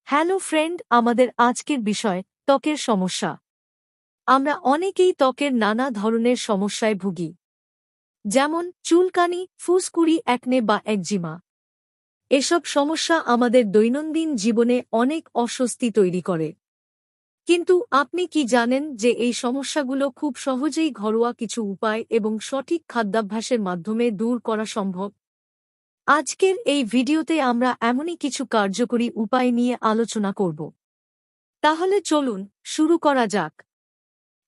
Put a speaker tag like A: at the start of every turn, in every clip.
A: Hello friend, আমাদের আজকের বিষয় ত্বকের সমস্যা। আমরা অনেকেই ত্বকের নানা ধরনের সমস্যায় ভুগি, যেমন চুলকানি, ফুসকুড়ি, অ্যাকনে বা একজিমা। এসব সমস্যা আমাদের দৈনন্দিন জীবনে অনেক অস্বস্তি তৈরি করে। কিন্তু আপনি কি জানেন যে এই সমস্যাগুলো খুব সহজেই ঘরোয়া কিছু উপায় এবং সঠিক খাদ্যাভ্যাসের মাধ্যমে দূর করা সম্ভব? আজকের এই ভিডিওতে আমরা এমনই কিছু কার্যকরী উপায় নিয়ে আলোচনা করব। তাহলে চলুন শুরু করা যাক।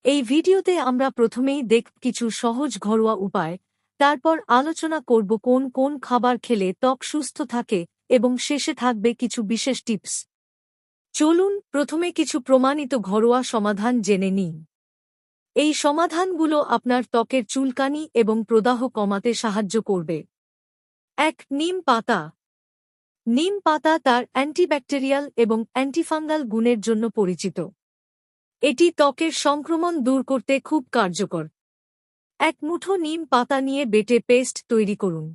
A: এই ভিডিওতে আমরা প্রথমেই দেখব কিছু সহজ ঘরোয়া উপায়, তারপর আলোচনা করব কোন কোন খাবার খেলে ত্বক সুস্থ থাকে এবং শেষে থাকবে কিছু বিশেষ টিপস। চলুন প্রথমে কিছু প্রমাণিত ঘরোয়া সমাধান জেনে নিন। এই সমাধানগুলো আপনার ত্বকের চুলকানি এবং প্রদাহ কমাতে সাহায্য করবে। ১. নিম পাতা। নিম পাতা তার অ্যান্টিব্যাকটেরিয়াল এবং অ্যান্টিফাঙ্গাল গুণের জন্য পরিচিত। এটি ত্বকের সংক্রমণ দূর করতে খুব কার্যকর। এক মুঠো নিম পাতা নিয়ে বেটে পেস্ট তৈরি করুন।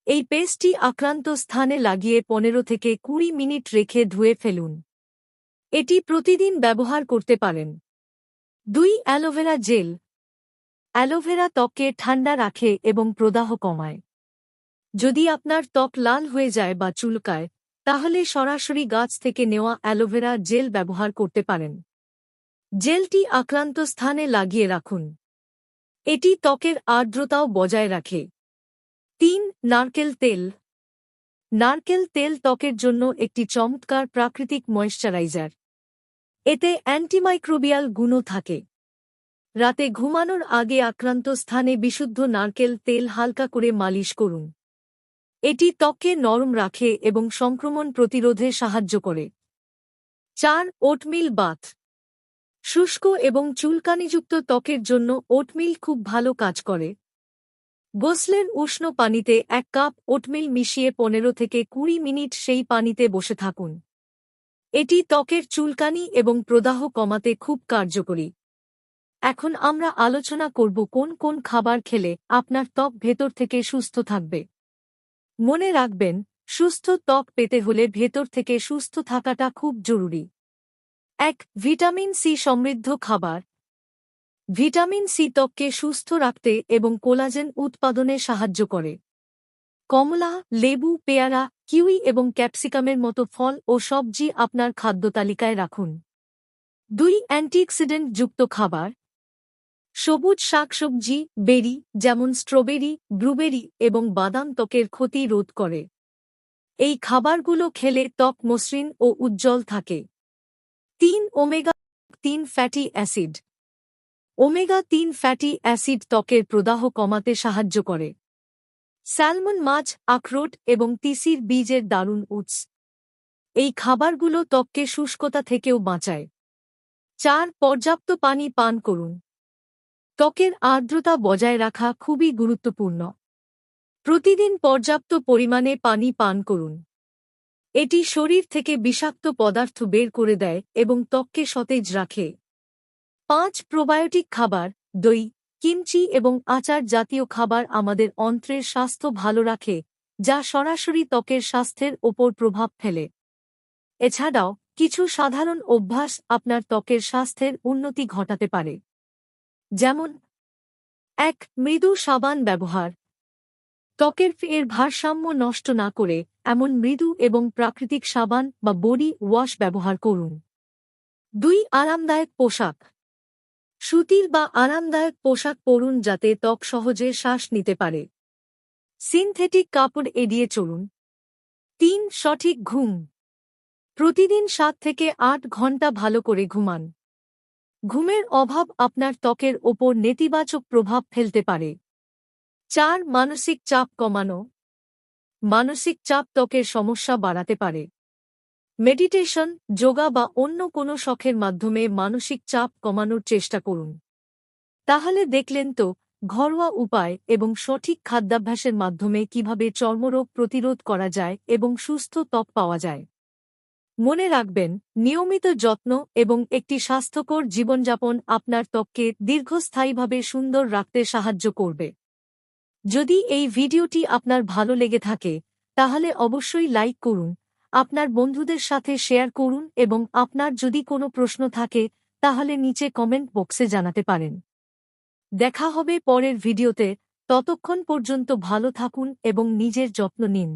A: এই পেস্টটি আক্রান্ত স্থানে লাগিয়ে 15 থেকে 20 মিনিট রেখে ধুয়ে ফেলুন। এটি প্রতিদিন ব্যবহার করতে পারেন। ২. Aloe vera gel. অ্যালোভেরা ত্বককে ঠান্ডা রাখে এবং প্রদাহ কমায়। যদি আপনার ত্বক লাল হয়ে যায় বা চুলকায়, তাহলে সরাসরি গাছ থেকে নেওয়া অ্যালোভেরা জেল ব্যবহার করতে পারেন। জেলটি আক্রান্ত স্থানে লাগিয়ে রাখুন। এটি ত্বকের আর্দ্রতাও বজায় রাখে। ৩. নারকেল তেল। নারকেল তেল ত্বকের জন্য একটি চমৎকার প্রাকৃতিক ময়েশ্চারাইজার। এতে অ্যান্টিমাইক্রোবিয়াল গুণও থাকে। রাতে ঘুমানোর আগে আক্রান্ত স্থানে বিশুদ্ধ নারকেল তেল হালকা করে মালিশ করুন। এটি ত্বককে নরম রাখে এবং সংক্রমণ প্রতিরোধে সাহায্য করে। ৪. Oatmeal bath. শুষ্ক এবং চুলকানিযুক্ত ত্বকের জন্য ওটমিল খুব ভালো কাজ করে। গোসলের উষ্ণ পানিতে 1 কাপ ওটমিল মিশিয়ে 15 থেকে 20 মিনিট সেই পানিতে বসে থাকুন। এটি ত্বকের চুলকানি এবং প্রদাহ কমাতে খুব কার্যকরী। এখন আমরা আলোচনা করব কোন কোন খাবার খেলে আপনার ত্বক ভেতর থেকে সুস্থ থাকবে। মনে রাখবেন, সুস্থ ত্বক পেতে হলে ভেতর থেকে সুস্থ থাকাটা খুব জরুরি। ১. ভিটামিন সি সমৃদ্ধ খাবার। ভিটামিন সি ত্বককে সুস্থ রাখতে এবং কোলাজেন উৎপাদনে সাহায্য করে। কমলা, লেবু, পেয়ারা, কিউই এবং ক্যাপসিকামের মতো ফল ও সবজি আপনার খাদ্যতালিকায় রাখুন। ২. অ্যান্টিঅক্সিডেন্ট যুক্ত খাবার। সবুজ শাকসবজি, বেরি যেমন স্ট্রবেরি, ব্লুবেরি এবং বাদাম ত্বকের ক্ষতি রোধ করে। এই খাবারগুলো খেলে ত্বক মসৃণ ও উজ্জ্বল থাকে। ৩. Omega-3 fatty acid. Omega-3 fatty acid ত্বকের প্রদাহ কমাতে সাহায্য করে। স্যালমন মাছ, আখরোট এবং তিসির বীজের দারুণ উৎস। এই খাবারগুলো ত্বককে শুষ্কতা থেকেও বাঁচায়। ৪. পর্যাপ্ত পানি পান করুন। ত্বকের আর্দ্রতা বজায় রাখা খুবই গুরুত্বপূর্ণ। প্রতিদিন পর্যাপ্ত পরিমাণে পানি পান করুন। এটি শরীর থেকে বিষাক্ত পদার্থ বের করে দেয় এবং ত্বককে সতেজ রাখে। ৫. প্রোবায়োটিক খাবার। দই, কিমচি এবং আচার জাতীয় খাবার আমাদের অন্ত্রের স্বাস্থ্য ভালো রাখে, যা সরাসরি ত্বকের স্বাস্থ্যের ওপর প্রভাব ফেলে। এছাড়াও কিছু সাধারণ অভ্যাস আপনার ত্বকের স্বাস্থ্যের উন্নতি ঘটাতে পারে। যেমন: ১. মৃদু সাবান ব্যবহার। ত্বকের এর ভারসাম্য নষ্ট না করে এমন মৃদু এবং প্রাকৃতিক সাবান বা বডি ওয়াশ ব্যবহার করুন। ২. আরামদায়ক পোশাক। সুতির বা আরামদায়ক পোশাক পরুন যাতে ত্বক সহজে শ্বাস নিতে পারে। সিনথেটিক কাপড় এড়িয়ে চলুন। ৩. সঠিক ঘুম। প্রতিদিন ৭ থেকে ৮ ঘণ্টা ভালো করে ঘুমান। ঘুমের অভাব আপনার ত্বকের ওপর নেতিবাচক প্রভাব ফেলতে পারে। ৪. মানসিক চাপ কমানো। মানসিক চাপ ত্বকের সমস্যা বাড়াতে পারে। মেডিটেশন, যোগা বা অন্য কোনো শখের মাধ্যমে মানসিক চাপ কমানোর চেষ্টা করুন। তাহলে দেখলেন তো, ঘরোয়া উপায় এবং সঠিক খাদ্যাভ্যাসের মাধ্যমে কিভাবে চর্মরোগ প্রতিরোধ করা যায় এবং সুস্থ ত্বক পাওয়া যায়। মনে রাখবেন, নিয়মিত যত্ন এবং একটি স্বাস্থ্যকর জীবনযাপন আপনার ত্বককে দীর্ঘস্থায়ীভাবে সুন্দর রাখতে সাহায্য করবে। যদি এই ভিডিওটি আপনার ভালো লেগে থাকে, তাহলে অবশ্যই লাইক করুন আপনার বন্ধুদের সাথে শেয়ার করুন এবং আপনার যদি কোনো প্রশ্ন থাকে তাহলে নিচে কমেন্ট বক্সে জানাতে পারেন। দেখা হবে পরের ভিডিওতে, ততক্ষণ পর্যন্ত ভালো থাকুন এবং নিজের যত্ন নিন।